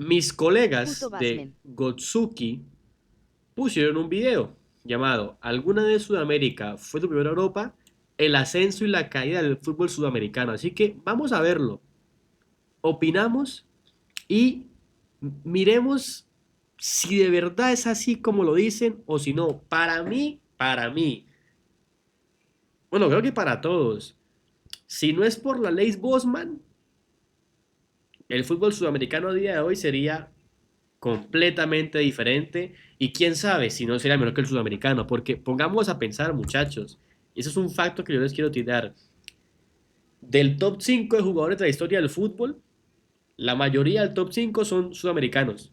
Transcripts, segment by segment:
Mis Puto colegas de Basmen. Gotsuki pusieron un video llamado ¿Alguna vez Sudamérica fue tu primera Europa? El ascenso y la caída del fútbol sudamericano. Así que vamos a verlo. Opinamos y miremos si de verdad es así como lo dicen o si no. Para mí, bueno, creo que para todos. Si no es por la ley Bosman, el fútbol sudamericano a día de hoy sería completamente diferente y quién sabe si no sería mejor que el sudamericano, porque pongamos a pensar, muchachos, y eso es un facto que yo les quiero tirar. Del top 5 de jugadores de la historia del fútbol, la mayoría del top 5 son sudamericanos.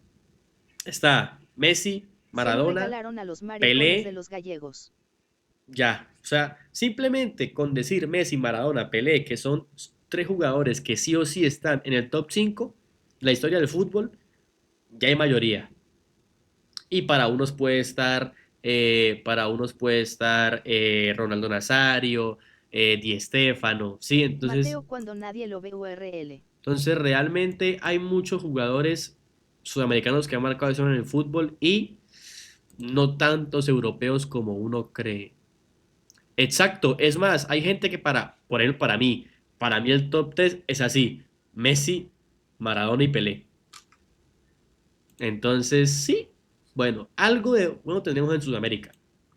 Está Messi, Se lo Maradona, regalaron a los maricones de Pelé, los gallegos. ya. O sea, simplemente con decir Messi, Maradona, Pelé, que son tres jugadores que sí o sí están en el top 5 de la historia del fútbol, ya hay mayoría. Y para unos puede estar Ronaldo Nazario, Di Stéfano, ¿sí? Entonces, Mateo cuando nadie lo ve URL. entonces realmente hay muchos jugadores sudamericanos que han marcado eso en el fútbol y no tantos europeos como uno cree. Exacto, es más, hay gente que por ejemplo, para mí el top 3 es así, Messi, Maradona y Pelé. Entonces, sí, bueno, algo de bueno tenemos en Sudamérica.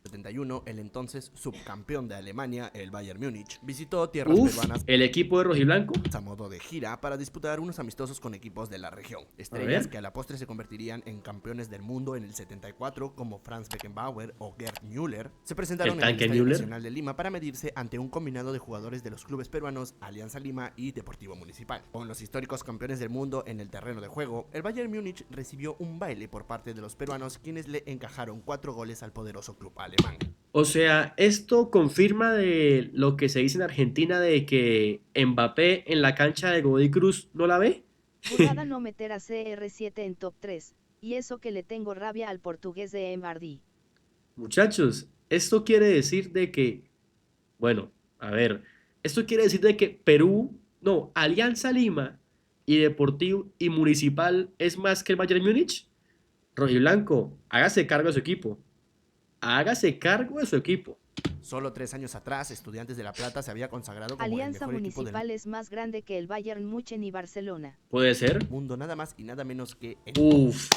71, el entonces subcampeón de Alemania, el Bayern Múnich, visitó tierras Uf, peruanas el equipo de rojiblanco. a modo de gira para disputar unos amistosos con equipos de la región. A Estrellas ver, que a la postre se convertirían en campeones del mundo en el 74 como Franz Beckenbauer o Gerd Müller se el presentaron en el tanque Estadio Müller. Nacional de Lima para medirse ante un combinado de jugadores de los clubes peruanos Alianza Lima y Deportivo Municipal. Con los históricos campeones del mundo en el terreno de juego, el Bayern Múnich recibió un baile por parte de los peruanos quienes le encajaron 4 goles al poderoso club alemán. O sea, esto confirma de lo que se dice en Argentina de que Mbappé en la cancha de Godoy Cruz no la ve. Burrada no meter a CR7 en top 3, y eso que le tengo rabia al portugués de MRD. Muchachos, esto quiere decir de que, bueno, a ver, esto quiere decir de que Perú, no, Alianza Lima y Deportivo y Municipal es más que el Bayern Múnich. Rojiblanco, hágase cargo de su equipo. Hágase cargo de su equipo. Solo 3 años atrás, Estudiantes de La Plata se había consagrado como el Alianza mejor equipo del Municipal es más grande que el Bayern München y Barcelona. ¿Puede ser? mundo, nada más y nada menos que en Uf,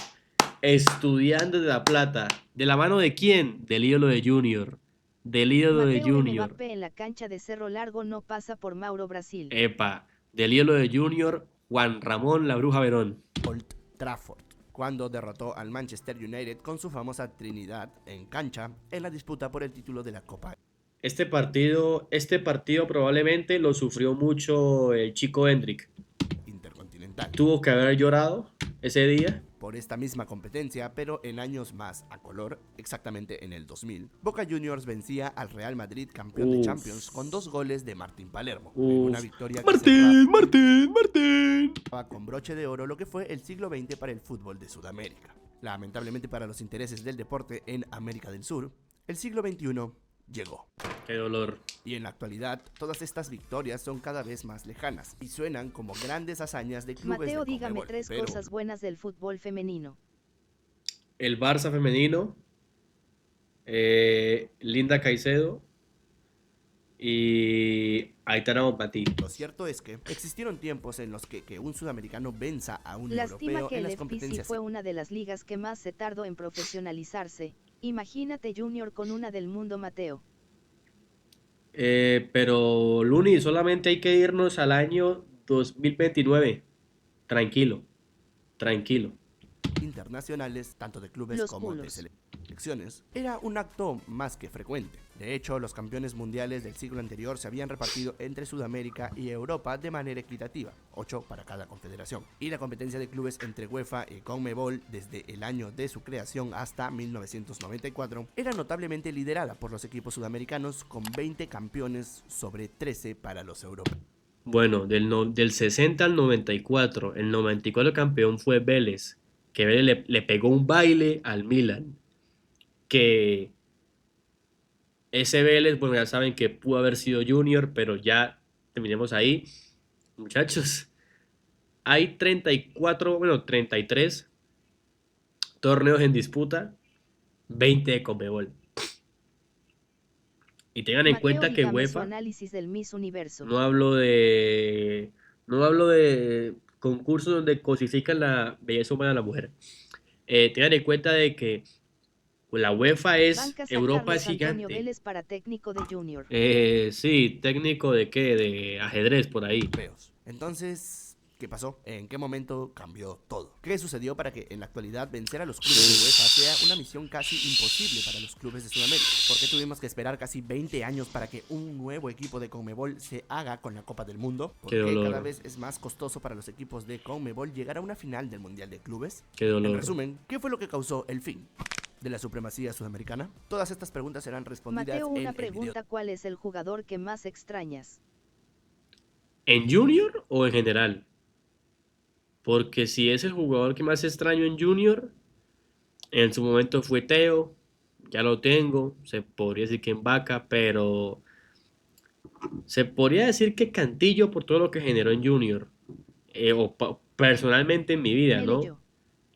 Estudiantes de La Plata. ¿De la mano de quién? Del ídolo de Junior. Del ídolo de Mateo Junior. Mbappé en la cancha de Cerro Largo no pasa por Mauro Brasil. Epa. Del ídolo de Junior, Juan Ramón La Bruja Verón. Old Trafford, cuando derrotó al Manchester United con su famosa Trinidad en cancha en la disputa por el título de la Copa Este partido probablemente lo sufrió mucho el chico Hendrick. Intercontinental. Tuvo que haber llorado ese día. Por esta misma competencia, pero en años más a color, exactamente en el 2000, Boca Juniors vencía al Real Madrid campeón de Champions Uf, con 2 goles de Martín Palermo, en una uf. victoria que cerraba Martín. con broche de oro lo que fue el siglo XX para el fútbol de Sudamérica. Lamentablemente para los intereses del deporte en América del Sur, el siglo XXI llegó. Qué dolor. Y en la actualidad, todas estas victorias son cada vez más lejanas y suenan como grandes hazañas de clubes Mateo, de dígame Conmebol, 3 pero cosas buenas del fútbol femenino. El Barça femenino, Linda Caicedo y Aitana Bonmatí. lo cierto es que existieron tiempos en los que un sudamericano venza a un Lástima europeo que en el las FPC competencias. fue una de las ligas que más se tardó en profesionalizarse. Imagínate Junior con una del mundo, Mateo. Pero Luni, solamente hay que irnos al año 2029. Tranquilo, tranquilo. Internacionales, tanto de clubes Los como de culos. selecciones, era un acto más que frecuente. De hecho, los campeones mundiales del siglo anterior se habían repartido entre Sudamérica y Europa de manera equitativa, 8 para cada confederación. Y la competencia de clubes entre UEFA y Conmebol desde el año de su creación hasta 1994 era notablemente liderada por los equipos sudamericanos con 20 campeones sobre 13 para los europeos. Bueno, del 60 al 94, el 94 campeón fue Vélez, que Vélez le pegó un baile al Milan, que ese Vélez, bueno, ya saben que pudo haber sido Junior, pero ya terminemos ahí. Muchachos, hay 34, bueno, 33 torneos en disputa, 20 de Conmebol. Y tengan en Mateo, cuenta que dígame su UEFA, análisis del Miss Universo. no hablo de, no hablo de concursos donde cosifican la belleza humana de la mujer. Tengan en cuenta de que la UEFA Bancas a Europa es Carlos Antonio gigante. Vélez para técnico de Junior. Sí, técnico de qué, de ajedrez por ahí. Europeos. Entonces, ¿qué pasó? ¿En qué momento cambió todo? ¿Qué sucedió para que en la actualidad vencer a los clubes de UEFA sea una misión casi imposible para los clubes de Sudamérica? ¿Por qué tuvimos que esperar casi 20 años para que un nuevo equipo de Conmebol se haga con la Copa del Mundo? ¿Por Qué qué cada dolor, vez es más costoso para los equipos de Conmebol llegar a una final del Mundial de Clubes? qué En dolor. resumen, ¿qué fue lo que causó el fin de la supremacía sudamericana? Todas estas preguntas serán respondidas Mateo, en una el video. pregunta, ¿cuál es el jugador que más extrañas? ¿En Junior o en general? Porque si es el jugador que más extraño en Junior, en su momento fue Teo, ya lo tengo, se podría decir que en Vaca, pero se podría decir que Cantillo por todo lo que generó en Junior, personalmente en mi vida, Mele ¿no? yo.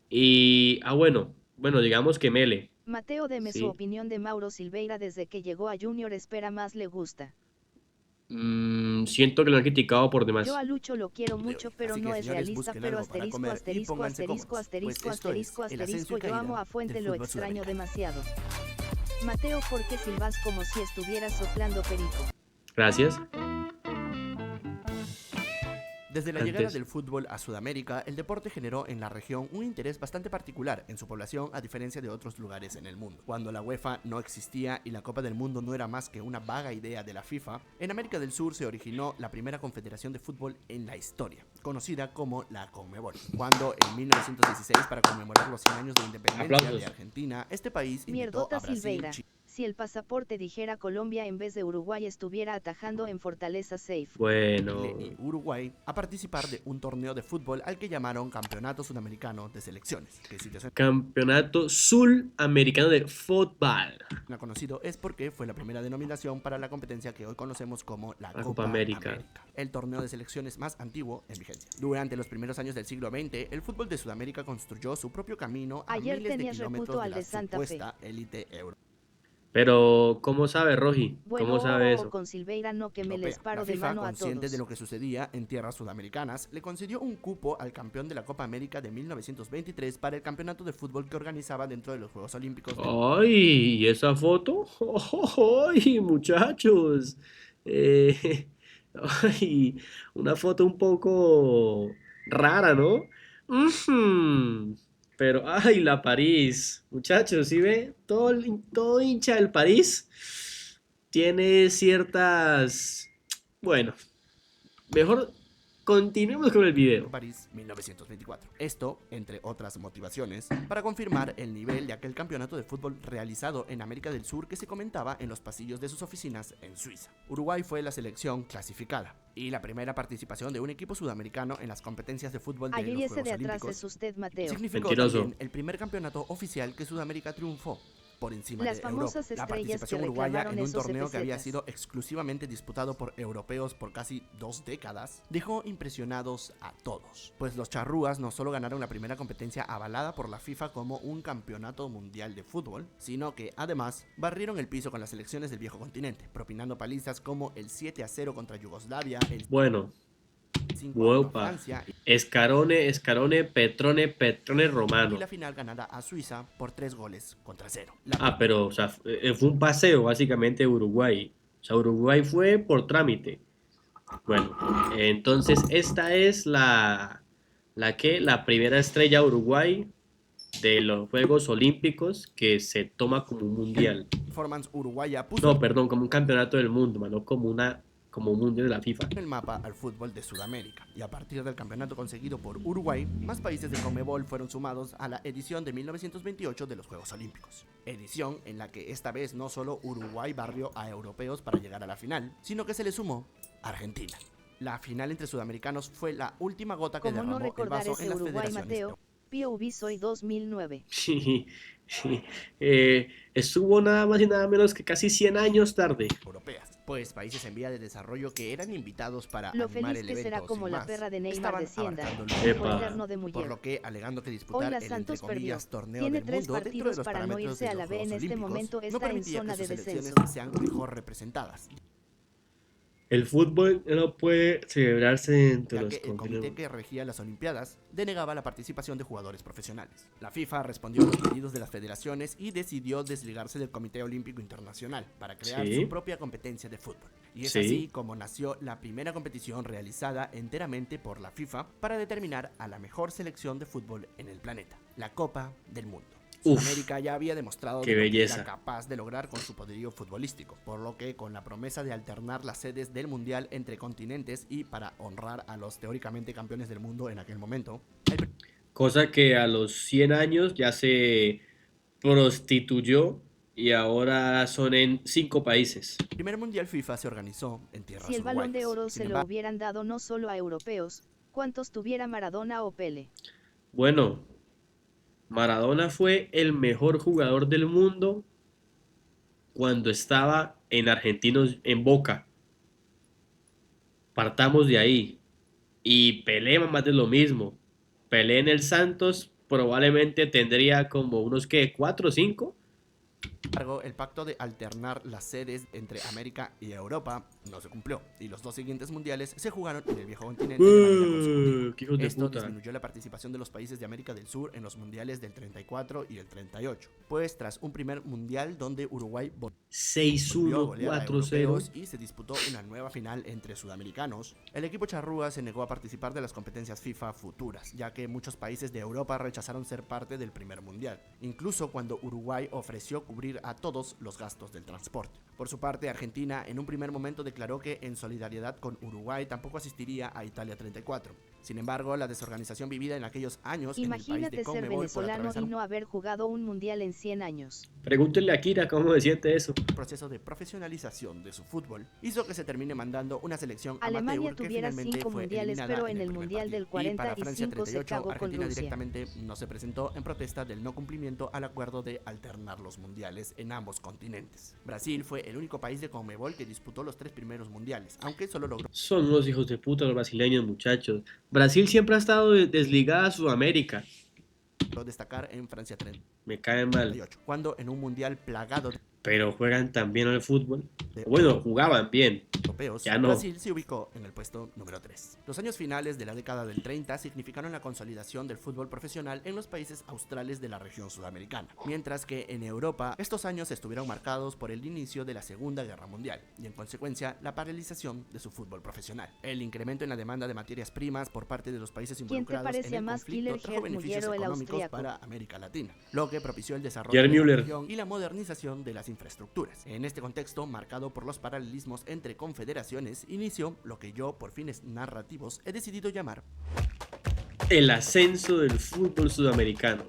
Y, bueno, digamos que Mele, Mateo, deme su ¿sí? opinión de Mauro Silveira desde que llegó a Junior, espera más le gusta. Siento que lo han criticado por Yo demás. a Lucho lo quiero De hoy. mucho, pero Así no que es señores, realista, busquen pero algo para asterisco, comer y asterisco, pónganse asterisco, cómodos, pues asterisco, esto es asterisco, el ascenso asterisco, y yo amo caída a Fuente, del lo fútbol extraño sudamericano. demasiado. Mateo, ¿por qué silbas como si estuvieras soplando perico? Gracias. Desde la llegada Antes. del fútbol a Sudamérica, el deporte generó en la región un interés bastante particular en su población a diferencia de otros lugares en el mundo. Cuando la UEFA no existía y la Copa del Mundo no era más que una vaga idea de la FIFA, en América del Sur se originó la primera confederación de fútbol en la historia, conocida como la Conmebol. Cuando en 1916, para conmemorar los 100 años de independencia Aplausos. de Argentina, este país invitó Mierdota a Brasil, Silveira. Chile Si el pasaporte dijera Colombia en vez de Uruguay, estuviera atajando en Fortaleza Safe. Bueno, y Uruguay a participar de un torneo de fútbol al que llamaron Campeonato Sudamericano de Selecciones, que si te Campeonato Sudamericano de Fútbol. suena conocido es porque fue la primera denominación para la competencia que hoy conocemos como la La Copa Copa América. América, el torneo de selecciones más antiguo en vigencia. Durante los primeros años del siglo XX, el fútbol de Sudamérica construyó su propio camino a Ayer miles de tenías kilómetros reputo de al la de Santa Fe. supuesta élite europea. Pero, ¿cómo sabe, Rogi? Bueno, ¿Cómo sabe eso? con Silveira no, que me les La paro de FIFA, mano a consciente todos. de lo que sucedía en tierras sudamericanas, le concedió un cupo al campeón de la Copa América de 1923 para el campeonato de fútbol que organizaba dentro de los Juegos Olímpicos de ¡Ay! ¿Y esa foto? ¡Ay, muchachos! Eh, ¡Ay! Una foto un poco rara, ¿no? Ujú. Pero, ¡ay, la París! Muchachos, ¿sí ve? Todo hincha del París tiene ciertas... Bueno, mejor continuemos con el video. París 1924. Esto, entre otras motivaciones, para confirmar el nivel de aquel campeonato de fútbol realizado en América del Sur que se comentaba en los pasillos de sus oficinas en Suiza. Uruguay fue la selección clasificada y la primera participación de un equipo sudamericano en las competencias de fútbol de Ayer y los ese de Juegos atrás Olímpicos es usted, Mateo. significó Mentiroso. también el primer campeonato oficial que Sudamérica triunfó por encima Las de Europa. famosas La estrellas participación que uruguaya reclamaron en un esos torneo que había FCs. sido exclusivamente disputado por europeos por casi 2 décadas dejó impresionados a todos, pues los charrúas no solo ganaron la primera competencia avalada por la FIFA como un campeonato mundial de fútbol, sino que además barrieron el piso con las selecciones del viejo continente, propinando palizas como el 7-0 contra Yugoslavia, el Bueno, 5-1 Uopa. Francia Escarone, Petrone y Romano. la final ganada a Suiza por 3-0. Pero, o sea, fue un paseo básicamente de Uruguay. O sea, Uruguay fue por trámite. Bueno, entonces esta es la primera estrella Uruguay de los Juegos Olímpicos que se toma como un mundial. Performance uruguaya puso No, perdón, como un campeonato del mundo, no como un mundial de la FIFA. en el mapa al fútbol de Sudamérica, y a partir del campeonato conseguido por Uruguay, más países de Conmebol fueron sumados a la edición de 1928 de los Juegos Olímpicos. Edición en la que esta vez no solo Uruguay barrió a europeos para llegar a la final, sino que se le sumó Argentina. La final entre sudamericanos fue la última gota que ¿Cómo no derramó el recordar vaso ese en las Uruguay, federaciones Mateo? POV Soy 2009. Sí, sí. Estuvo nada más y nada menos que casi 100 años tarde. Europeas, pues países en vía de desarrollo que eran invitados para Lo animar feliz el que será evento como sin la más, perra de Neymar estaban descienda, abarcando el tiempo Epa. eterno de por Muyer. lo que alegando que Hoy disputar la el entre Santos perdió. comillas torneo Tiene del 3 mundo dentro de partidos los para no parámetros irse de a los la B Juegos en este Olímpicos, momento no está en permitía zona que de sus selecciones descenso. sean mejor representadas, El fútbol no puede celebrarse dentro de ya los que el comité continentes. que regía las Olimpiadas denegaba la participación de jugadores profesionales. La FIFA respondió a los pedidos de las federaciones y decidió desligarse del Comité Olímpico Internacional para crear su Sí, propia competencia de fútbol. Y es así sí. como nació la primera competición realizada enteramente por la FIFA para determinar a la mejor selección de fútbol en el planeta, la Copa del Mundo. Uf, Sudamérica ya había demostrado qué de lo que era belleza. capaz de lograr con su poderío futbolístico, por lo que con la promesa de alternar las sedes del Mundial entre continentes y para honrar a los teóricamente campeones del mundo en aquel momento, el Cosa que a los 100 años ya se prostituyó y ahora son en 5 países. primer Mundial FIFA se organizó en Si tierras el Balón de uruguayas. Oro Sin se lo embargo, hubieran dado no solo a europeos, ¿cuántos tuviera Maradona o Pele? Bueno, Maradona fue el mejor jugador del mundo cuando estaba en Argentinos en Boca. Partamos de ahí. Y Pelé más de lo mismo. Pelé en el Santos probablemente tendría como unos que 4 o 5. el pacto de alternar las sedes entre América y Europa no se cumplió, y los dos siguientes mundiales se jugaron en el viejo continente de manera consecutiva. ¡Qué hijos de Esto puta! disminuyó la participación de los países de América del Sur en los mundiales del 34 y el 38, pues tras un primer mundial donde Uruguay volvió a 6-1, golear a 4-0. europeos y se disputó una nueva final entre sudamericanos, el equipo charrúa se negó a participar de las competencias FIFA futuras, ya que muchos países de Europa rechazaron ser parte del primer mundial, incluso cuando Uruguay ofreció cubrir a todos los gastos del transporte. Por su parte, Argentina en un primer momento declaró que en solidaridad con Uruguay tampoco asistiría a Italia 34. Sin embargo, la desorganización vivida en aquellos años en el país Imagínate de ser Conmebol por venezolano atravesar y un no haber jugado un mundial en 100 años. Pregúntenle a Kira cómo se siente eso. proceso de profesionalización de su fútbol hizo que se termine mandando una selección Alemania amateur que tuviera finalmente 5 fue mundiales, eliminada pero en el primer mundial del partido. Y para Francia 45 se 38, cagó con Argentina Rusia. directamente no se presentó en protesta del no cumplimiento al acuerdo de alternar los mundiales en ambos continentes. Brasil fue el único país de Conmebol que disputó los 3 primeros mundiales, aunque solo logró Son unos hijos de puta los brasileños, muchachos. Brasil siempre ha estado desligada a Sudamérica. destacar en Francia Me caen mal. 38, cuando en un mundial plagado Pero juegan también al fútbol. de Bueno, jugaban bien. europeos, Ya no. Brasil se ubicó en el puesto número 3. Los años finales de la década del 30 significaron la consolidación del fútbol profesional en los países australes de la región sudamericana, mientras que en Europa estos años estuvieron marcados por el inicio de la Segunda Guerra Mundial y en consecuencia la paralización de su fútbol profesional. El incremento en la demanda de materias primas por parte de los países ¿Quién te involucrados en parecía el más, conflicto Killer trajo beneficios Mullero el económicos austriaco? para América Latina, lo que propició el desarrollo Gerd de la Müller. región y la modernización de las infraestructuras. En este contexto, marcado por los paralelismos entre confederaciones, inició lo que yo, por fines narrativos, he decidido llamar El ascenso del fútbol sudamericano.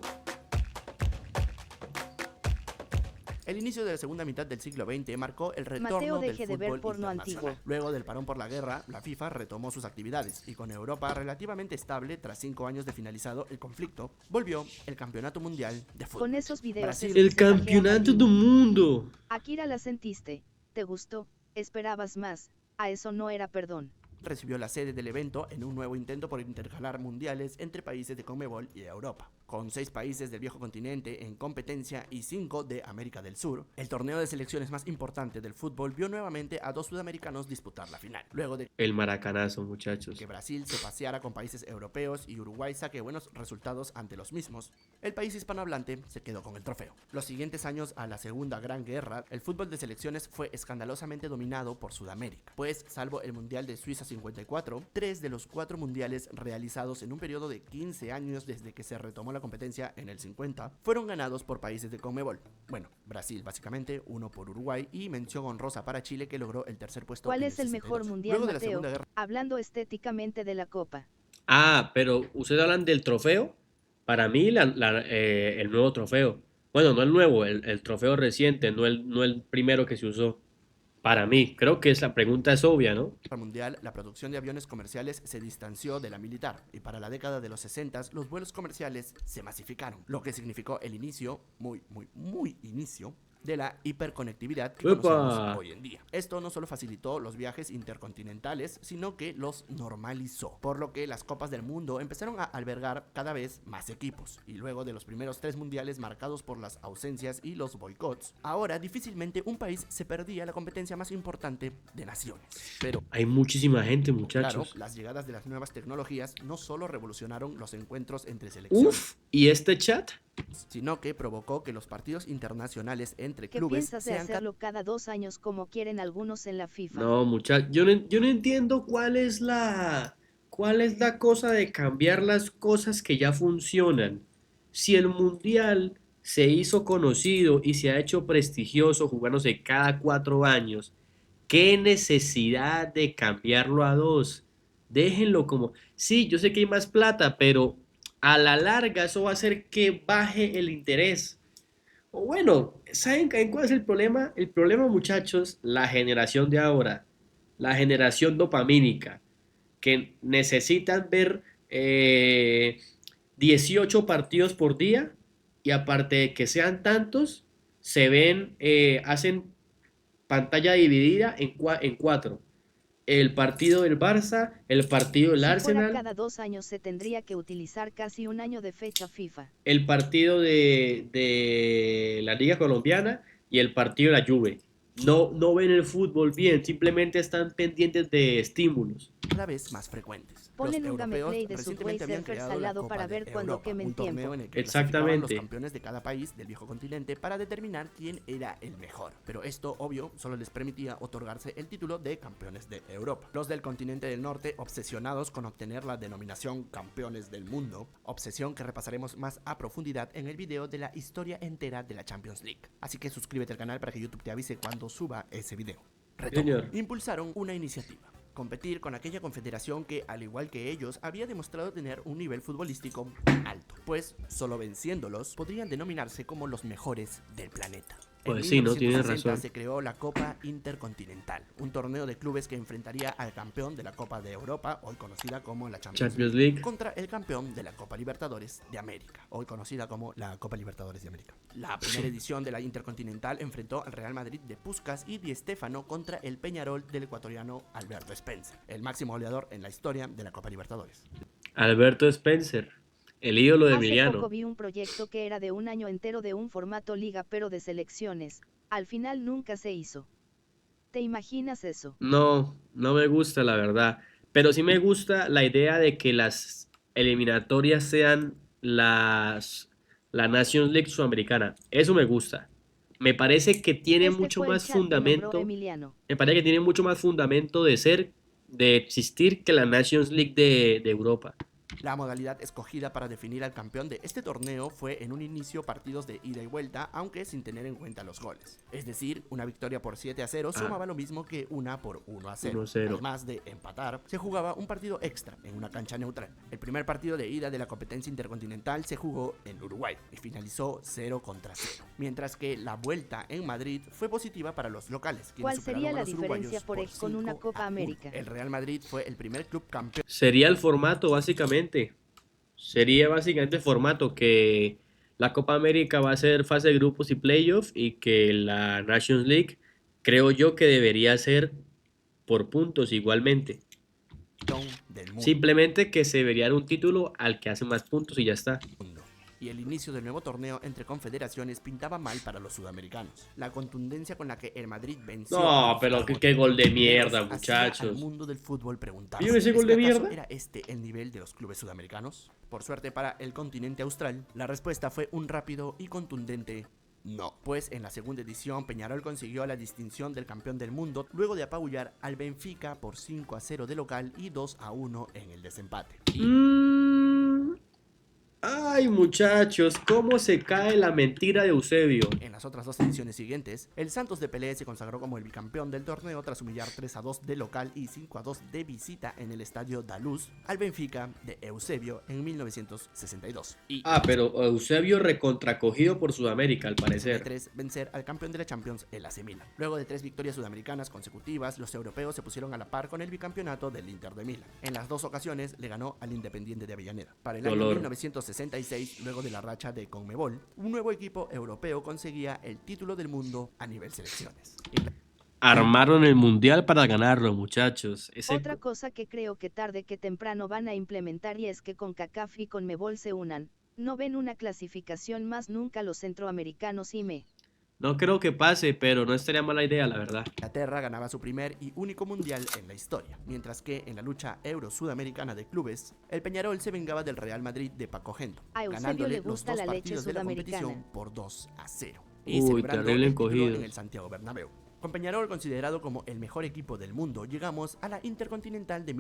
el inicio de la segunda mitad del siglo XX marcó el retorno Mateo, del deje de ver fútbol porno internacional. antiguo. Luego del parón por la guerra, la FIFA retomó sus actividades y con Europa relativamente estable tras 5 años de finalizado el conflicto, volvió el Campeonato Mundial de Fútbol. Con esos videos Brasil. es El que se bajea campeonato Martín. del mundo. Akira, la sentiste, te gustó, esperabas más, a eso no era perdón. Recibió la sede del evento en un nuevo intento por intercalar mundiales entre países de Conmebol y Europa. Con 6 países del viejo continente en competencia y 5 de América del Sur, el torneo de selecciones más importante del fútbol vio nuevamente a 2 sudamericanos disputar la final. Luego de El maracanazo, muchachos. que Brasil se paseara con países europeos y Uruguay saque buenos resultados ante los mismos, el país hispanohablante se quedó con el trofeo. Los siguientes años a la Segunda Gran Guerra, el fútbol de selecciones fue escandalosamente dominado por Sudamérica, pues salvo el Mundial de Suiza 54, 3 de los 4 mundiales realizados en un periodo de 15 años desde que se retomó la competencia en el 50, fueron ganados por países de Conmebol. Bueno, Brasil básicamente, uno por Uruguay y mención honrosa para Chile que logró el tercer puesto. ¿Cuál en es el 62. mejor mundial, Luego de la Mateo? Segunda Guerra Hablando estéticamente de la copa. Ah, pero ustedes hablan del trofeo. Para mí, el nuevo trofeo. Bueno, no el nuevo, el trofeo reciente, no el primero que se usó. Para mí, creo que esa pregunta es obvia, ¿no? Mundial, la producción de aviones comerciales se distanció de la militar y para la década de los 60 los vuelos comerciales se masificaron, lo que significó el inicio, muy inicio, de la hiperconectividad que ¡Epa! conocemos hoy en día. Esto no solo facilitó los viajes intercontinentales, sino que los normalizó, por lo que las copas del mundo empezaron a albergar cada vez más equipos, y luego de los primeros 3 mundiales marcados por las ausencias y los boicots, ahora difícilmente un país se perdía la competencia más importante de naciones. Pero Hay muchísima gente, claro, muchachos. las llegadas de las nuevas tecnologías no solo revolucionaron los encuentros entre selecciones, Uf, ¿y este chat? sino que provocó que los partidos internacionales entre ¿Qué clubes piensas de sean hacerlo cada 2 años como quieren algunos en la FIFA? No, muchachos, yo no entiendo cuál es la cosa de cambiar las cosas que ya funcionan. Si el mundial se hizo conocido y se ha hecho prestigioso jugándose cada 4 años, ¿qué necesidad de cambiarlo a dos? Déjenlo como, sí, yo sé que hay más plata, pero a la larga eso va a hacer que baje el interés. O bueno, ¿saben cuál es el problema? El problema, muchachos, la generación de ahora, la generación dopamínica, que necesitan ver 18 partidos por día y aparte de que sean tantos, hacen pantalla dividida en cuatro. El partido del Barça, el partido del Si fuera Arsenal, cada 2 años se tendría que utilizar casi un año de fecha FIFA. el partido de la Liga Colombiana y el partido de la Juve. No, no ven el fútbol bien, simplemente están pendientes de estímulos. cada vez más frecuentes. Ponen Los un europeos gameplay de recientemente Subway habían Surfers creado al la lado Copa para de ver cuando Europa, quemen un torneo tiempo. en el que clasificaban los Exactamente. campeones de cada país del viejo continente para determinar quién era el mejor. Pero esto, obvio, solo les permitía otorgarse el título de campeones de Europa. Los del continente del norte, obsesionados con obtener la denominación campeones del mundo, obsesión que repasaremos más a profundidad en el video de la historia entera de la Champions League. Así que suscríbete al canal para que YouTube te avise cuando suba ese video. Retomo. Señor. Impulsaron una iniciativa: competir con aquella confederación que, al igual que ellos, había demostrado tener un nivel futbolístico alto, pues solo venciéndolos podrían denominarse como los mejores del planeta. En Pues sí, no tienes 1960 razón. se creó la Copa Intercontinental, un torneo de clubes que enfrentaría al campeón de la Copa de Europa, hoy conocida como la Champions Champions League, League. contra el campeón de la Copa Libertadores de América, hoy conocida como la Copa Libertadores de América. La primera edición de la Intercontinental enfrentó al Real Madrid de Puskás y Di Stéfano contra el Peñarol del ecuatoriano Alberto Spencer, el máximo goleador en la historia de la Copa Libertadores. Alberto Spencer, el ídolo de Hace poco Emiliano. vi un proyecto que era de un año entero de un formato liga pero de selecciones. Al final nunca se hizo. ¿Te imaginas eso? No, no me gusta la verdad. Pero sí me gusta la idea de que las eliminatorias sean la Nations League sudamericana. Eso me gusta. Me parece que tiene Este mucho fue el más chat que nombró fundamento. Emiliano. Me parece que tiene mucho más fundamento de existir que la Nations League de Europa. La modalidad escogida para definir al campeón de este torneo fue en un inicio partidos de ida y vuelta, aunque sin tener en cuenta los goles. Es decir, una victoria por 7-0 sumaba lo mismo que una por 1-0. 1-0. Además de empatar, se jugaba un partido extra en una cancha neutral. El primer partido de ida de la competencia intercontinental se jugó en Uruguay y finalizó 0-0, mientras que la vuelta en Madrid fue positiva para los locales, quienes ¿Cuál superaron sería a la los diferencia uruguayos con una 5-1. Copa América? El Real Madrid fue el primer club campeón Sería el formato, básicamente. Sería básicamente el formato que la Copa América va a ser fase de grupos y playoff y que la Nations League creo yo que debería ser por puntos igualmente. del mundo. Simplemente que se debería dar un título al que hace más puntos y ya está. Y el inicio del nuevo torneo entre confederaciones pintaba mal para los sudamericanos. La contundencia con la que el Madrid venció a No, los pero qué gol de mierda, carboneros hacía al muchachos. mundo del fútbol preguntarse: ¿Vieron ese ¿es gol que de acaso mierda? era este el nivel de los clubes sudamericanos? Por suerte para el continente austral, la respuesta fue un rápido y contundente no, pues en la segunda edición Peñarol consiguió la distinción del campeón del mundo luego de apabullar al Benfica por 5-0 de local y 2-1 en el desempate. Mm, ay, Ay, muchachos, ¿cómo se cae la mentira de Eusebio? En las otras dos ediciones siguientes, el Santos de Pelé se consagró como el bicampeón del torneo tras humillar 3-2 de local y 5-2 de visita en el estadio Daluz al Benfica de Eusebio en 1962. Y Pero Eusebio recontracogido por Sudamérica, al parecer. 3 vencer al campeón de la Champions, el AC Milan. Luego de 3 victorias sudamericanas consecutivas, los europeos se pusieron a la par con el bicampeonato del Inter de Milán. En las dos ocasiones le ganó al Independiente de Avellaneda. Para el año Dolor. 1966, luego de la racha de Conmebol, un nuevo equipo europeo conseguía el título del mundo a nivel selecciones. Armaron el mundial para ganarlo, muchachos. Otra cosa que creo que tarde que temprano van a implementar y es que CONCACAF y CONMEBOL se unan. No ven una clasificación más nunca los centroamericanos y No creo que pase, pero no estaría mala idea, la verdad. Inglaterra ganaba su primer y único mundial en la historia, mientras que en la lucha euro-sudamericana de clubes, el Peñarol se vengaba del Real Madrid de Paco Gento, A Eusebio ganándole le gusta los dos la leche partidos de la competición sudamericana. por 2-0 y Uy, celebrando terrible el título encogido. en el Santiago Bernabéu. Con Peñarol considerado como el mejor equipo del mundo, llegamos a la Intercontinental de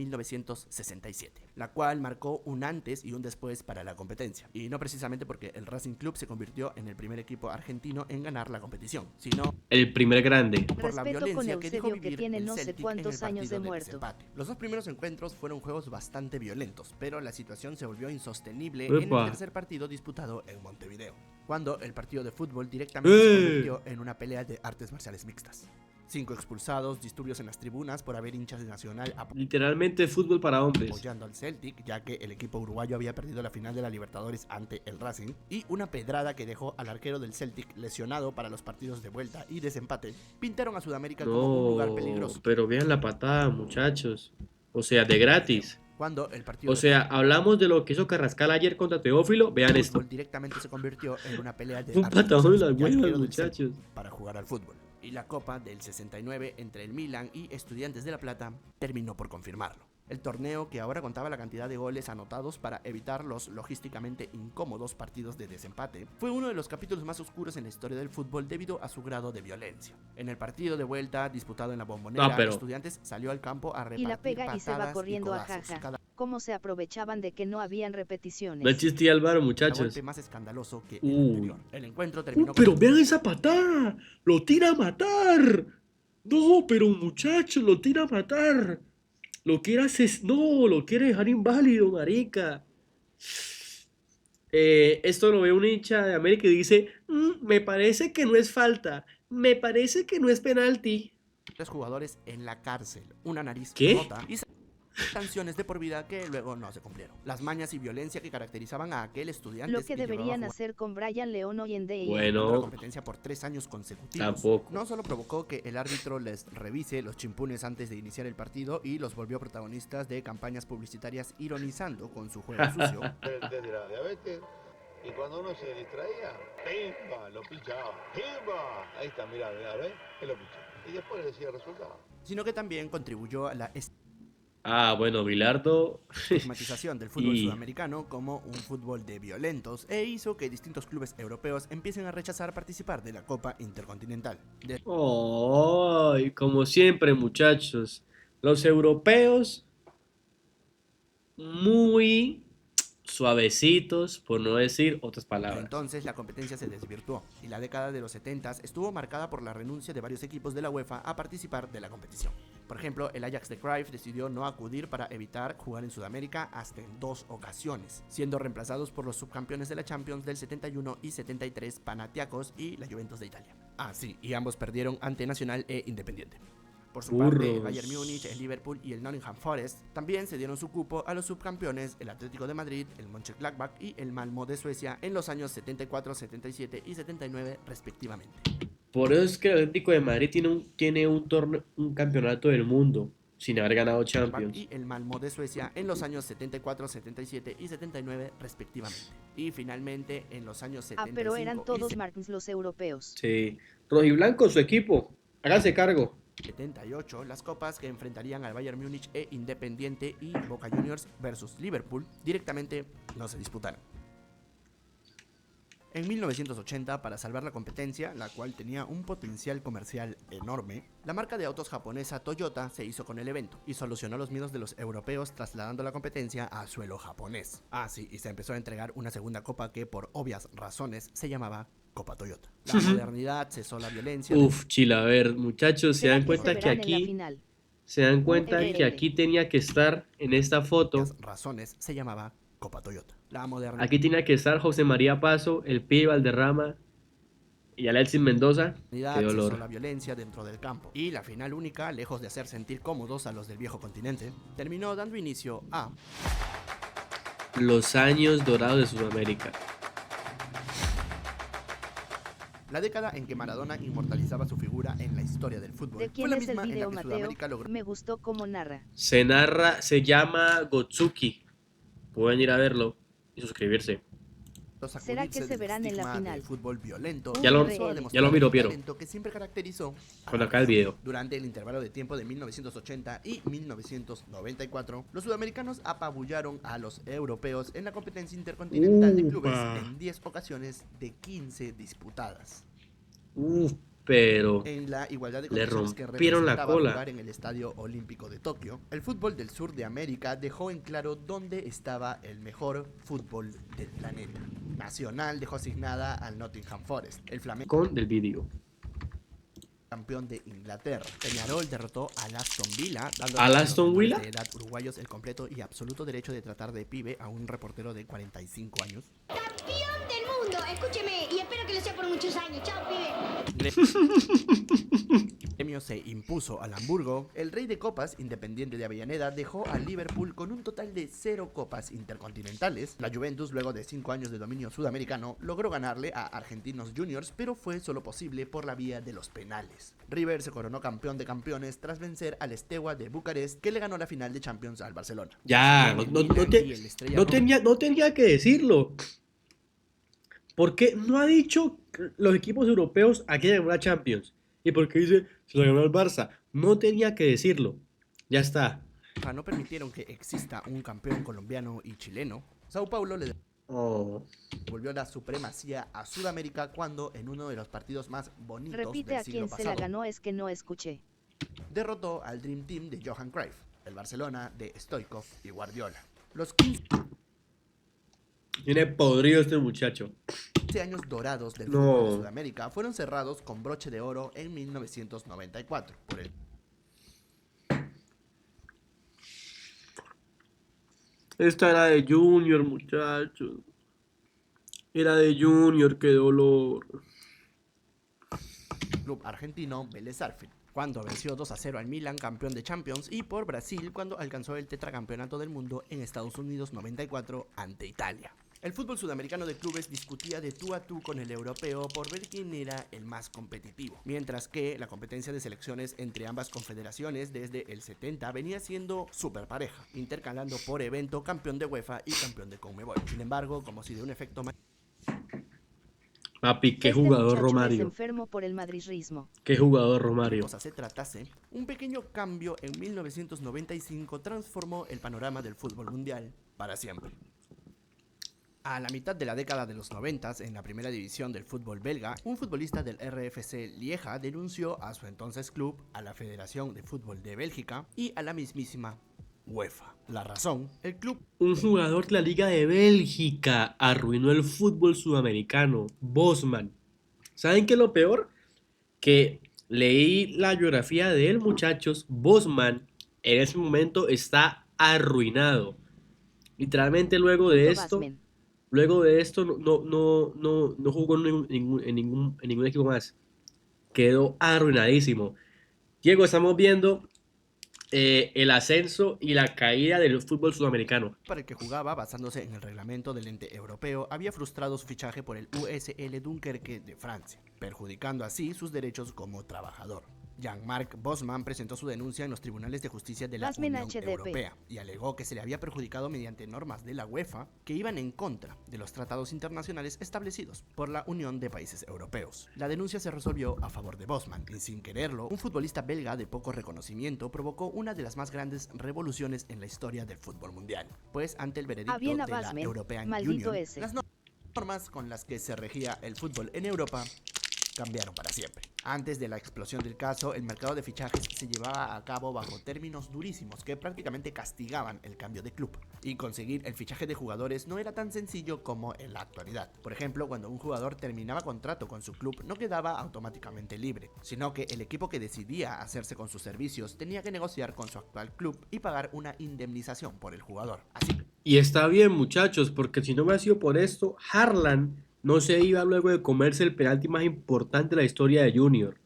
1967, la cual marcó un antes y un después para la competencia. Y no precisamente porque el Racing Club se convirtió en el primer equipo argentino en ganar la competición, sino El primer grande. por la Respeto con violencia que dejó Eusebio que vivir tiene el no sé Celtic cuántos en el años de partido muerto. desempate. Los dos primeros encuentros fueron juegos bastante violentos, pero la situación se volvió insostenible en el Epa. tercer partido disputado en Montevideo, cuando el partido de fútbol directamente se convirtió en una pelea de artes marciales mixtas. 5 expulsados, disturbios en las tribunas por haber hinchas de Nacional Literalmente fútbol para hombres. apoyando al Celtic, ya que el equipo uruguayo había perdido la final de la Libertadores ante el Racing, y una pedrada que dejó al arquero del Celtic lesionado para los partidos de vuelta y desempate, pintaron a Sudamérica como un lugar No, peligroso. pero vean la patada, muchachos. O sea, de gratis. Cuando el partido O sea, hablamos de lo que hizo Carrascal ayer contra Teófilo. Vean de esto. fútbol directamente se convirtió en una pelea de Un artes patadón en las marciales, ya el huevas, arquero del Celtic muchachos. para jugar al fútbol. Y la Copa del 69 entre el Milan y Estudiantes de La Plata terminó por confirmarlo. El torneo, que ahora contaba la cantidad de goles anotados para evitar los logísticamente incómodos partidos de desempate, fue uno de los capítulos más oscuros en la historia del fútbol debido a su grado de violencia. En el partido de vuelta disputado en la Bombonera, pero- Estudiantes salió al campo a repartir Y la pega y se va patadas corriendo a codazos. jaja. Cada Cómo se aprovechaban de que no habían repeticiones. No existía el VAR, golpe muchachos. más escandaloso que el Uy. anterior. El encuentro terminó Pero con vean esa patada. Lo tira a matar. No, pero muchachos, lo tira a matar. Lo quiere no, lo quiere dejar inválido, marica. Esto lo ve un hincha de América y dice, me parece que no es falta. Me parece que no es penalti. 3 jugadores en la cárcel, una nariz ¿Qué? rota y sanciones de por vida que luego no se cumplieron. Las mañas y violencia que caracterizaban a aquel estudiante Lo que deberían hacer con Brian León hoy en día. Bueno. la competencia por 3 años consecutivos. Tampoco. No solo provocó que el árbitro les revise los chimpunes antes de iniciar el partido y los volvió protagonistas de campañas publicitarias ironizando con su juego sucio. El test de la diabetes y cuando uno se distraía, ¡pimba! Lo pichaba, ¡pimba! Ahí está, mirá, ¿ves? Que lo pichó. Y después le decía el resultado. Sino que también contribuyó a la Bueno, Bilardo. estigmatización del fútbol Y- sudamericano como un fútbol de violentos e hizo que distintos clubes europeos empiecen a rechazar participar de la Copa Intercontinental. Ay, como siempre, muchachos. Los europeos muy suavecitos, por no decir otras palabras. Entonces la competencia se desvirtuó y la década de los 70 estuvo marcada por la renuncia de varios equipos de la UEFA a participar de la competición. Por ejemplo, el Ajax de Cruyff decidió no acudir para evitar jugar en Sudamérica hasta en 2 ocasiones, siendo reemplazados por los subcampeones de la Champions del 71 y 73 Panathinaikos y la Juventus de Italia. Sí, y ambos perdieron ante Nacional e Independiente. Por su parte, el Burros. Bayern Múnich, el Liverpool y el Nottingham Forest también se dieron su cupo a los subcampeones, el Atlético de Madrid, el Mönchengladbach y el Malmö de Suecia en los años 74, 77 y 79 respectivamente. Por eso es que el Atlético de Madrid tiene un campeonato del mundo sin haber ganado Champions. Y el Malmö de Suecia en los años 74, 77 y 79 respectivamente. Y finalmente en los años 75 Pero eran y todos Martins los europeos. Sí. Rojiblanco, su equipo. Hágase cargo. 78, las copas que enfrentarían al Bayern Múnich e Independiente y Boca Juniors versus Liverpool directamente no se disputaron. En 1980, para salvar la competencia, la cual tenía un potencial comercial enorme, la marca de autos japonesa Toyota se hizo con el evento y solucionó los miedos de los europeos trasladando la competencia a suelo japonés. Sí, y se empezó a entregar una segunda copa que por obvias razones se llamaba Copa Toyota. La modernidad cesó la violencia. Uf, chila, a ver, muchachos, se ¿Será dan que cuenta se que verán en la aquí, final? se dan cuenta que RL. aquí tenía que estar en esta foto, Por obvias razones se llamaba Copa Toyota. La modernidad aquí tenía que estar José María Paso, el pibe Valderrama y Alexis Mendoza. Qué cesó dolor. la violencia dentro del campo. Y la final única, lejos de hacer sentir cómodos a los del viejo continente, terminó dando inicio a Los años dorados de Sudamérica. la década en que Maradona inmortalizaba su figura en la historia del fútbol. ¿De Fue quién la es el misma en video, la que Mateo? Sudamérica logró Me gustó cómo narra. Se llama Gotsuki. Pueden ir a verlo y suscribirse. ¿Será que sacudirse se del verán en la estigma final? del fútbol violento Ya lo- y empezó a ya demostrar lo miro, el Piero. talento que siempre caracterizó a Cuando la acabe el región. video. Durante el intervalo de tiempo de 1980 y 1994, los sudamericanos apabullaron a los europeos en la competencia intercontinental de clubes Upa. en 10 ocasiones de 15 disputadas. Uf, pero En la igualdad de le condiciones que rompieron la representaba cola. jugar en el Estadio Olímpico de Tokio, el fútbol del sur de América dejó en claro dónde estaba el mejor fútbol del planeta. Nacional dejó asignada al Nottingham Forest, el Flamengo con del vídeo. campeón de Inglaterra. Peñarol derrotó al Aston Villa, dando ¿Al a los Aston menores Villa? de edad uruguayos el completo y absoluto derecho de tratar de pibe a un reportero de 45 años. ¡Campeón del mundo! Escúcheme y espero que lo sea por muchos años. ¡Chao, pibe! El premio se impuso al Hamburgo. El rey de copas, Independiente de Avellaneda, dejó al Liverpool con un total de 0 copas intercontinentales. La Juventus, luego de 5 años de dominio sudamericano, logró ganarle a Argentinos Juniors, pero fue solo posible por la vía de los penales. River se coronó campeón de campeones tras vencer al Steaua de Bucarest, que le ganó la final de Champions al Barcelona. Ya, El no Milan y el Estrella Roja no tenía que decirlo. Porque no ha dicho los equipos europeos a quién ganó la Champions. ¿Y por qué dice se la ganó el Barça? No tenía que decirlo. Ya está. no permitieron que exista un campeón colombiano y chileno. Sao Paulo le Oh. volvió la supremacía a Sudamérica cuando en uno de los partidos más bonitos Repite del a siglo quién se la pasado ganó, es que no escuché. derrotó al Dream Team de Johan Cruyff, el Barcelona de Stoichkov y Guardiola. Los 15 Tiene podrido este muchacho. años dorados del No. fútbol de Sudamérica fueron cerrados con broche de oro en 1994 por el Esta era de Junior, muchachos. Era de Junior, qué dolor. club argentino Vélez Sarsfield, cuando venció 2-0 al Milan, campeón de Champions, y por Brasil cuando alcanzó el tetracampeonato del mundo en Estados Unidos 94 ante Italia. El fútbol sudamericano de clubes discutía de tú a tú con el europeo por ver quién era el más competitivo, mientras que la competencia de selecciones entre ambas confederaciones desde el 70 venía siendo súper pareja, intercalando por evento campeón de UEFA y campeón de Conmebol. Sin embargo, como si de un efecto Papi, qué Este jugador muchacho es Romario. enfermo por el madridismo. Qué jugador Romario. cosa se tratase, un pequeño cambio en 1995 transformó el panorama del fútbol mundial para siempre. A la mitad de la década de los 90, en la primera división del fútbol belga, un futbolista del RFC Lieja denunció a su entonces club, a la Federación de Fútbol de Bélgica y a la mismísima UEFA. La razón, el club Un jugador de la Liga de Bélgica arruinó el fútbol sudamericano. Bosman. ¿Saben qué es lo peor? Que leí la biografía de él, muchachos. Bosman en ese momento está arruinado. Literalmente Basmen. luego de esto no jugó en ningún equipo más. Quedó arruinadísimo. Diego, estamos viendo el ascenso y la caída del fútbol sudamericano. para el que jugaba basándose en el reglamento del ente europeo había frustrado su fichaje por el USL Dunkerque de Francia, perjudicando así sus derechos como trabajador. Jean-Marc Bosman presentó su denuncia en los tribunales de justicia de la Basmen Unión HDP. Europea y alegó que se le había perjudicado mediante normas de la UEFA que iban en contra de los tratados internacionales establecidos por la Unión de Países Europeos. La denuncia se resolvió a favor de Bosman y sin quererlo, un futbolista belga de poco reconocimiento provocó una de las más grandes revoluciones en la historia del fútbol mundial, pues ante el veredicto Ah, bien a de la Basmen, European maldito Union, ese. las normas con las que se regía el fútbol en Europa cambiaron para siempre. Antes de la explosión del caso, el mercado de fichajes se llevaba a cabo bajo términos durísimos que prácticamente castigaban el cambio de club. Y conseguir el fichaje de jugadores no era tan sencillo como en la actualidad. Por ejemplo, cuando un jugador terminaba contrato con su club, no quedaba automáticamente libre, sino que el equipo que decidía hacerse con sus servicios tenía que negociar con su actual club y pagar una indemnización por el jugador. Así Y está bien, muchachos, porque si no hubiera sido por esto, Harlan no se iba luego de comerse el penalti más importante de la historia de Junior.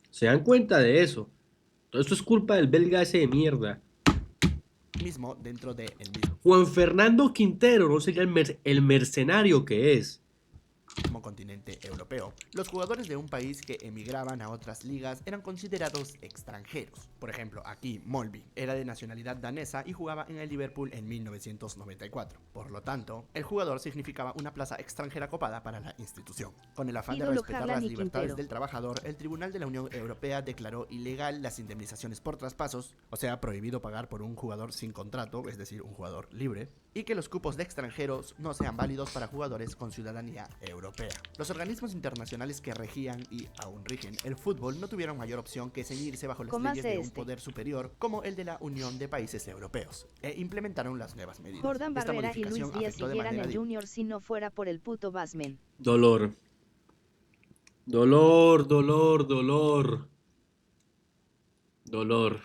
¿Se dan cuenta de eso? Todo esto es culpa del belga ese de mierda. mismo, dentro del mismo Juan Fernando Quintero no sería el mercenario que es. continente europeo, los jugadores de un país que emigraban a otras ligas eran considerados extranjeros. Por ejemplo, aquí Molby era de nacionalidad danesa y jugaba en el Liverpool en 1994. Por lo tanto, el jugador significaba una plaza extranjera copada para la institución. Con el afán de Ídolo respetar Harlan las y libertades Quintero. del trabajador, el Tribunal de la Unión Europea declaró ilegal las indemnizaciones por traspasos, o sea, prohibido pagar por un jugador sin contrato, es decir, un jugador libre, y que los cupos de extranjeros no sean válidos para jugadores con ciudadanía europea. Los organismos internacionales que regían y aún rigen el fútbol no tuvieron mayor opción que ceñirse bajo las Con más leyes de de un este. poder superior como el de la Unión de Países Europeos e implementaron las nuevas medidas. Jordan Esta Barrera y modificación Luis Díaz afectó de siguieran manera el Junior si no fuera por el puto Basman. Dolor. Dolor, dolor, dolor. Dolor.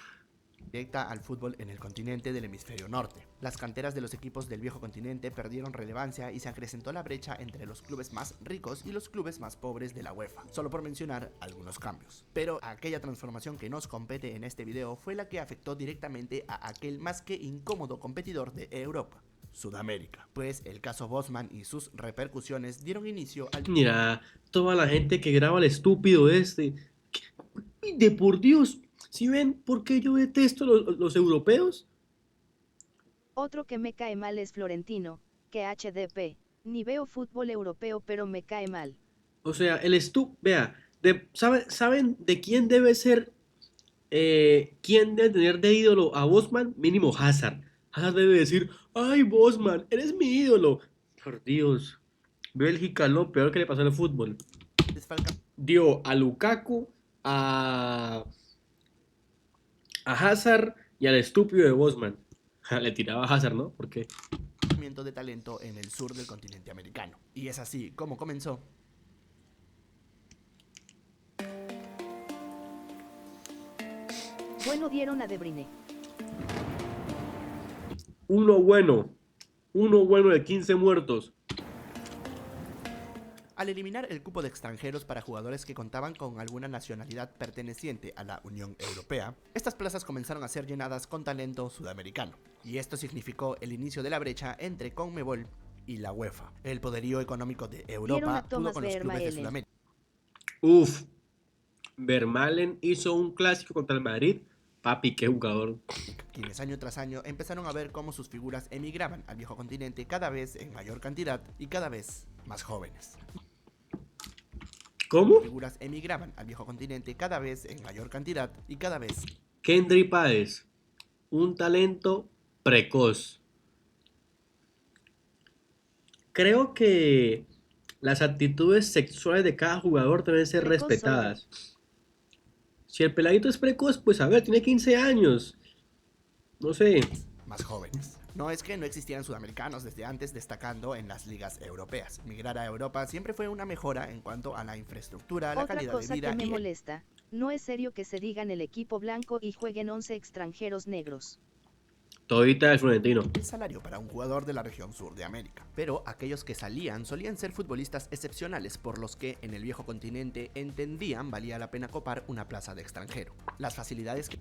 directa al fútbol en el continente del hemisferio norte. Las canteras de los equipos del viejo continente perdieron relevancia y se acrecentó la brecha entre los clubes más ricos y los clubes más pobres de la UEFA, solo por mencionar algunos cambios. Pero aquella transformación que nos compete en este video fue la que afectó directamente a aquel más que incómodo competidor de Europa, Sudamérica, pues el caso Bosman y sus repercusiones dieron inicio al Mira, toda la gente que graba el estúpido este. De por Dios, ¿sí ven por qué yo detesto los europeos? Otro que me cae mal es Florentino, que HDP, ni veo fútbol europeo pero me cae mal. O sea, vea, ¿saben de quién debe ser, quién debe tener de ídolo a Bosman? Mínimo Hazard. Hazard debe decir, ay Bosman, eres mi ídolo. Por Dios, Bélgica lo peor que le pasó en el fútbol. desfalcamiento Dio a Lukaku, a, a Hazard y al estúpido de Bosman. Le tiraba a Hazard, ¿no? Porque de talento en el sur del continente americano. Y es así como comenzó Bueno, dieron a De Bruyne. uno bueno de 15 muertos. al eliminar el cupo de extranjeros para jugadores que contaban con alguna nacionalidad perteneciente a la Unión Europea. Estas plazas comenzaron a ser llenadas con talento sudamericano, y esto significó el inicio de la brecha entre CONMEBOL y la UEFA. El poderío económico de Dieron Europa a pudo Thomas con los clubes de Vermaelen. Sudamérica. Uf, Vermaelen hizo un clásico contra el Madrid. Papi, qué jugador. Quienes año tras año empezaron a ver cómo sus figuras emigraban al viejo continente cada vez en mayor cantidad y cada vez más jóvenes. ¿Cómo? Figuras emigraban al viejo continente cada vez en mayor cantidad y cada vez Kendry Páez, un talento precoz. Creo que las actitudes sexuales de cada jugador deben ser Precoz respetadas. Si el peladito es precoz, pues a ver, tiene 15 años. No sé. más jóvenes. No es que no existieran sudamericanos desde antes destacando en las ligas europeas. Migrar a Europa siempre fue una mejora en cuanto a la infraestructura, la Otra calidad de cosa vida que me y molesta, no es serio que se digan el equipo blanco y jueguen 11 extranjeros negros. Todita el Florentino. el salario para un jugador de la región sur de América. Pero aquellos que salían solían ser futbolistas excepcionales por los que en el viejo continente entendían valía la pena copar una plaza de extranjero. Las facilidades que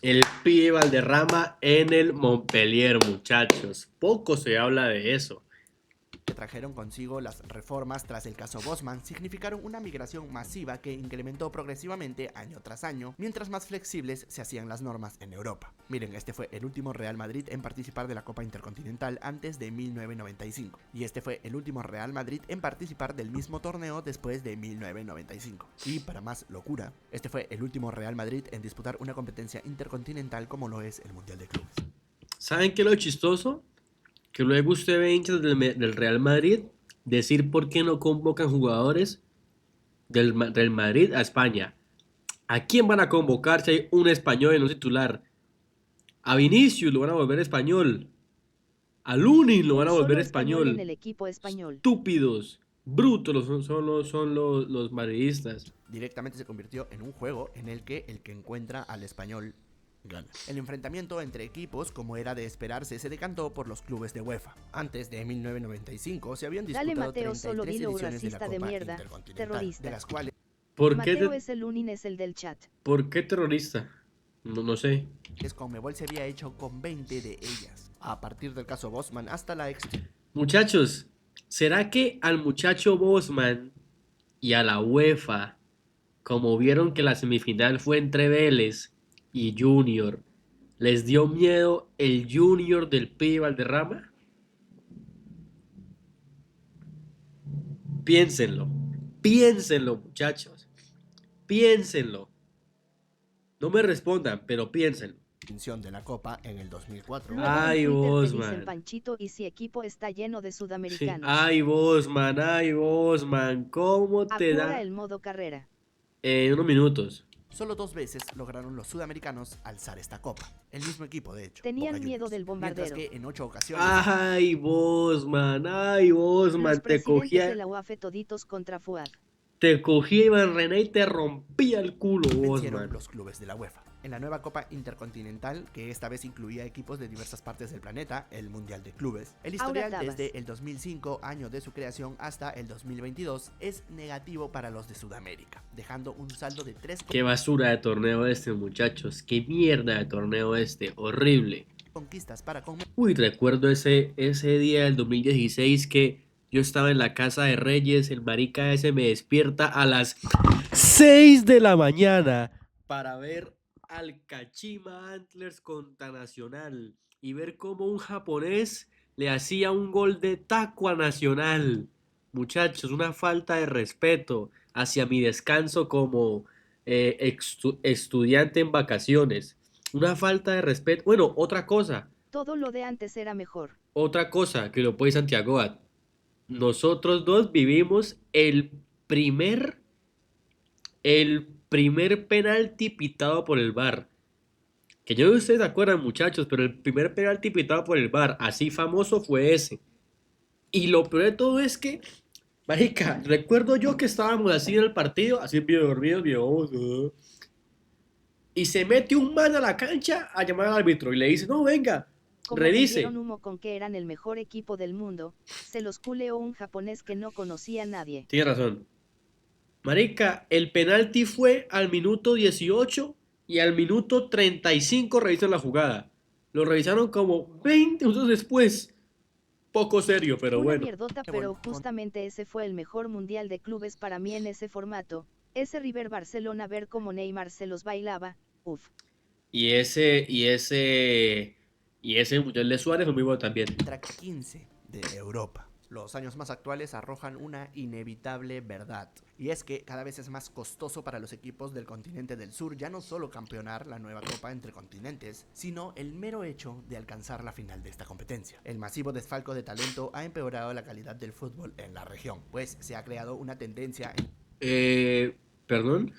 El pibe Valderrama en el Montpellier, muchachos. Poco se habla de eso. trajeron consigo las reformas tras el caso Bosman significaron una migración masiva que incrementó progresivamente año tras año, mientras más flexibles se hacían las normas en Europa. Miren, este fue el último Real Madrid en participar de la Copa Intercontinental antes de 1995, y este fue el último Real Madrid en participar del mismo torneo después de 1995. Y para más locura, este fue el último Real Madrid en disputar una competencia intercontinental como lo es el Mundial de Clubes. ¿Saben qué es lo chistoso? Que luego usted ve hinchas del Real Madrid decir por qué no convocan jugadores del Madrid a España. ¿A quién van a convocar si hay un español en un titular? A Vinicius lo van a volver español. A Lunin lo van Un a volver solo español en español. el equipo español. Estúpidos, brutos son los madridistas. Directamente se convirtió en un juego en el que encuentra al español gana. El enfrentamiento entre equipos, como era de esperarse, se decantó por los clubes de UEFA. Antes de 1995 se habían Dale disputado Mateo, solo 33 dilo ediciones de la racista de Copa mierda, Intercontinental, terrorista. de las cuales ¿Por qué, Mateo es el Lunin, es el del chat. ¿Por qué terrorista? No sé. Conmebol se había hecho con 20 de ellas. A partir del caso Bosman hasta la ex... Muchachos, ¿será que al muchacho Bosman y a la UEFA, como vieron que la semifinal fue entre Vélez y Junior, les dio miedo el Junior del Pibe Valderrama? Piénsenlo, piénsenlo, muchachos, piénsenlo. No me respondan, pero piénsenlo. extinción de la Copa en el 2004. Luego Ay, en Twitter te Bosman. dicen Panchito y si equipo está lleno de Sí. sudamericanos. Ay, Bosman, ¿cómo te Ahora da? el modo carrera. En unos minutos. Solo 2 veces lograron los sudamericanos alzar esta copa. El mismo equipo, de hecho. Tenían Boca miedo Juniors. del bombardero. Mientras que en 8 ocasiones... Ay, Bosman, Los te presidentes de cogía, la UAFE toditos contra Fuad. Iván René y te rompía el culo, vencieron Bosman. los clubes de la UEFA. En la nueva Copa Intercontinental, que esta vez incluía equipos de diversas partes del planeta, el Mundial de Clubes, el historial Tabas. desde el 2005, año de su creación, hasta el 2022 es negativo para los de Sudamérica, dejando un saldo de 3 Qué basura de torneo este, muchachos. Qué mierda de torneo este, horrible. conquistas para Conmebol. Uy, recuerdo ese día del 2016 que yo estaba en la casa de Reyes, el marica ese me despierta a las 6 de la mañana para ver al Kashima Antlers contra Nacional y ver cómo un japonés le hacía un gol de taco a Nacional. Muchachos, una falta de respeto hacia mi descanso como estudiante en vacaciones. Una falta de respeto. Bueno, Todo lo de antes era mejor. otra cosa que lo puede Santiago. Nosotros dos vivimos el primer penalti pitado por el VAR. Que yo no sé si ustedes se acuerdan, muchachos, pero el primer penalti pitado por el VAR, así famoso fue ese. Y lo peor de todo es que, marica, recuerdo yo que estábamos así en el partido, así bien dormidos, y se mete un man a la cancha a llamar al árbitro y le dice, no, venga, Como revise. vendieron humo con que eran el mejor equipo del mundo, se los culeó un japonés que no conocía a nadie. Tiene razón. Marica, el penalti fue al minuto 18 y al minuto 35 revisan la jugada. Lo revisaron como 20 minutos después. Poco serio, pero Una bueno. mierdota, pero justamente ese fue el mejor mundial de clubes para mí en ese formato. Ese River Barcelona, ver cómo Neymar se los bailaba, uff. Y ese Mundial de Suárez fue muy bueno también. Track 15 de Europa. Los años más actuales arrojan una inevitable verdad, y es que cada vez es más costoso para los equipos del continente del sur ya no solo campeonar la nueva Copa entre continentes, sino el mero hecho de alcanzar la final de esta competencia. El masivo desfalco de talento ha empeorado la calidad del fútbol en la región, pues se ha creado una tendencia en ¿Perdón?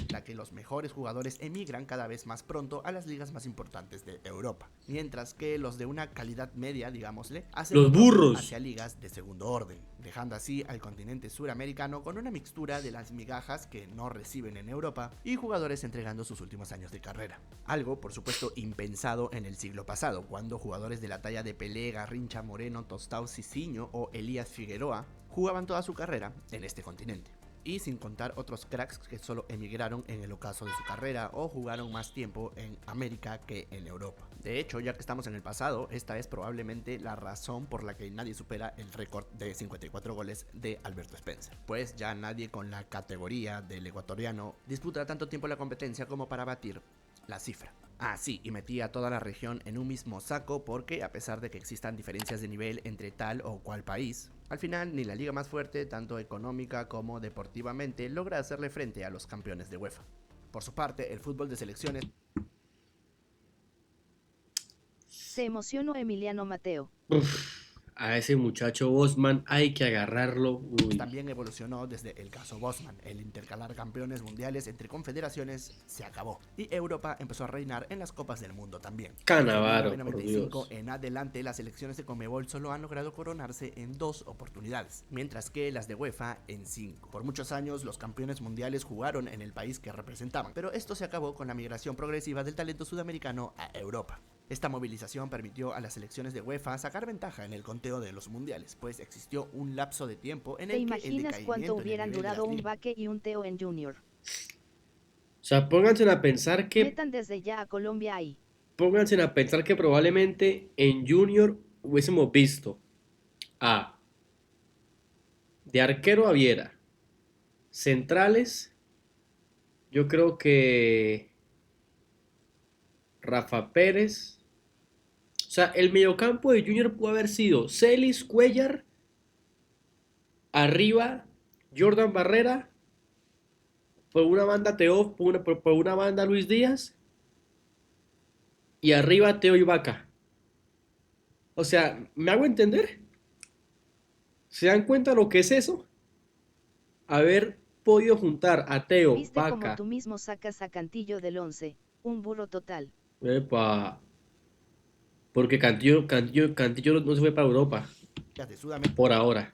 la que los mejores jugadores emigran cada vez más pronto a las ligas más importantes de Europa, mientras que los de una calidad media, digámosle, hacen Los lo propio burros. hacia ligas de segundo orden, dejando así al continente suramericano con una mixtura de las migajas que no reciben en Europa y jugadores entregando sus últimos años de carrera. Algo, por supuesto, impensado en el siglo pasado, cuando jugadores de la talla de Pelé, Garrincha, Moreno, Tostao, Cicinho o Elías Figueroa jugaban toda su carrera en este continente. Y sin contar otros cracks que solo emigraron en el ocaso de su carrera o jugaron más tiempo en América que en Europa. De hecho, ya que estamos en el pasado, esta es probablemente la razón por la que nadie supera el récord de 54 goles de Alberto Spencer, pues ya nadie con la categoría del ecuatoriano disputa tanto tiempo la competencia como para batir la cifra. Ah, sí, y metí a toda la región en un mismo saco porque, a pesar de que existan diferencias de nivel entre tal o cual país, al final ni la liga más fuerte, tanto económica como deportivamente, logra hacerle frente a los campeones de UEFA. Por su parte, el fútbol de selecciones... Se emocionó Emiliano Mateo. Uf. A ese muchacho Bosman hay que agarrarlo. Uy, También evolucionó desde el caso Bosman. El intercalar campeones mundiales entre confederaciones se acabó y Europa empezó a reinar en las copas del mundo también. Desde Canavaro, por 1995 Dios. en adelante, las selecciones de Conmebol solo han logrado coronarse en 2 oportunidades, mientras que las de UEFA en 5. Por muchos años, los campeones mundiales jugaron en el país que representaban, pero esto se acabó con la migración progresiva del talento sudamericano a Europa. Esta movilización permitió a las selecciones de UEFA sacar ventaja en el conteo de los mundiales, pues existió un lapso de tiempo en ¿Te el que el imaginas decaimiento cuánto en el hubieran nivel de durado las un ligas. Baque y un Teo en Junior? O sea, Metan desde ya a Colombia ahí. pónganse a pensar que probablemente en Junior hubiésemos visto a de arquero a Viera, centrales, yo creo que Rafa Pérez. O sea, el mediocampo de Junior pudo haber sido Celis, Cuellar, arriba Jordan Barrera, por una banda Teo, por una banda Luis Díaz y arriba Teo Ibaka. O sea, ¿me hago entender? ¿Se dan cuenta lo que es eso? Haber podido juntar a Teo, Viste como Vaca, tú mismo sacas a Cantillo del 11, un burro total. epa, porque Cantillo no se fue para Europa, De Sudamérica por ahora.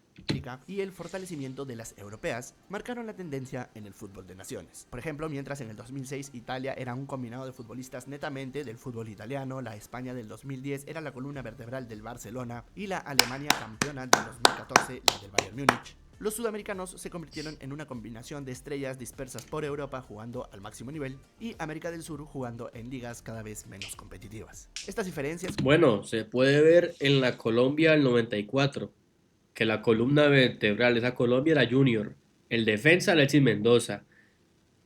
y el fortalecimiento de las europeas marcaron la tendencia en el fútbol de naciones. Por ejemplo, mientras en el 2006 Italia era un combinado de futbolistas netamente del fútbol italiano, la España del 2010 era la columna vertebral del Barcelona y la Alemania campeona del 2014 la del Bayern Múnich. Los sudamericanos se convirtieron en una combinación de estrellas dispersas por Europa jugando al máximo nivel y América del Sur jugando en ligas cada vez menos competitivas. Estas diferencias Bueno, se puede ver en la Colombia del 94, que la columna vertebral de esa Colombia era Junior, el defensa Alexis Mendoza,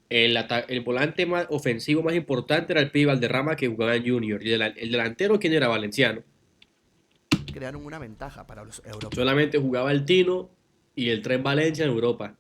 el volante más ofensivo más importante era el Pibe Valderrama que jugaba en Junior, y el delantero, ¿quién era? Valenciano. crearon una ventaja para los europeos. Solamente jugaba el Tino y el Tren Valencia en Europa.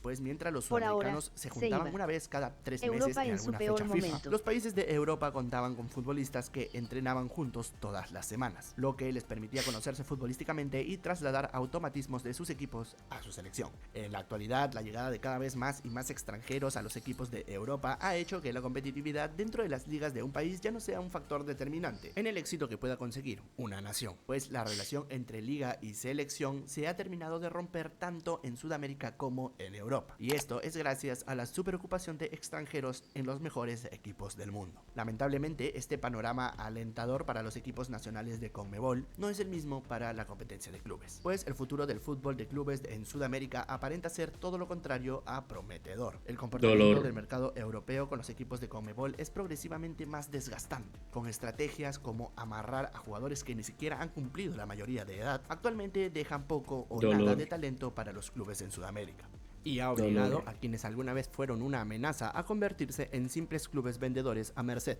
Pues mientras los Por ahora, sudamericanos se se juntaban iba. una vez cada 3 Europa meses en en su alguna peor fecha FIFA, momento. los países de Europa contaban con futbolistas que entrenaban juntos todas las semanas, lo que les permitía conocerse futbolísticamente y trasladar automatismos de sus equipos a su selección. En la actualidad, la llegada de cada vez más y más extranjeros a los equipos de Europa ha hecho que la competitividad dentro de las ligas de un país ya no sea un factor determinante en el éxito que pueda conseguir una nación, pues la relación entre liga y selección se ha terminado de romper tanto en Sudamérica como en Europa. Y esto es gracias a la superocupación de extranjeros en los mejores equipos del mundo. Lamentablemente, este panorama alentador para los equipos nacionales de Conmebol no es el mismo para la competencia de clubes, pues el futuro del fútbol de clubes en Sudamérica aparenta ser todo lo contrario a prometedor. El comportamiento Dolor. del mercado europeo con los equipos de Conmebol es progresivamente más desgastante, con estrategias como amarrar a jugadores que ni siquiera han cumplido la mayoría de edad. Actualmente dejan poco o Dolor. nada de talento para los clubes en Sudamérica, y ha obligado Dolor. a quienes alguna vez fueron una amenaza a convertirse en simples clubes vendedores a merced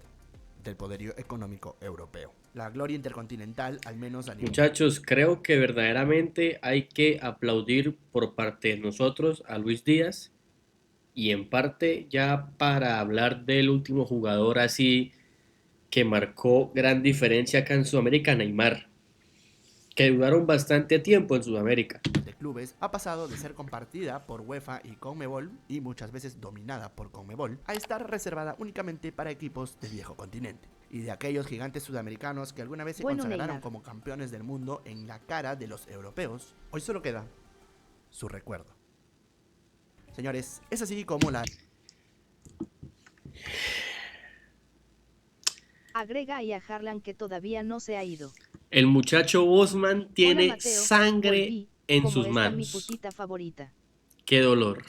del poderío económico europeo. La gloria intercontinental, al menos a nivel Muchachos, creo que verdaderamente hay que aplaudir por parte de nosotros a Luis Díaz y en parte ya para hablar del último jugador así que marcó gran diferencia acá en Sudamérica, Neymar, que duraron bastante tiempo en Sudamérica. de clubes ha pasado de ser compartida por UEFA y Conmebol, y muchas veces dominada por Conmebol, a estar reservada únicamente para equipos del viejo continente. Y de aquellos gigantes sudamericanos que alguna vez se Bueno, consagraron Neymar. como campeones del mundo en la cara de los europeos, hoy solo queda su recuerdo. Señores, es así como la Agrega ahí a Harlan que todavía no se ha ido. El muchacho Bosman Hola tiene Mateo, sangre volví, en como sus está mi manos. putita favorita. Qué dolor.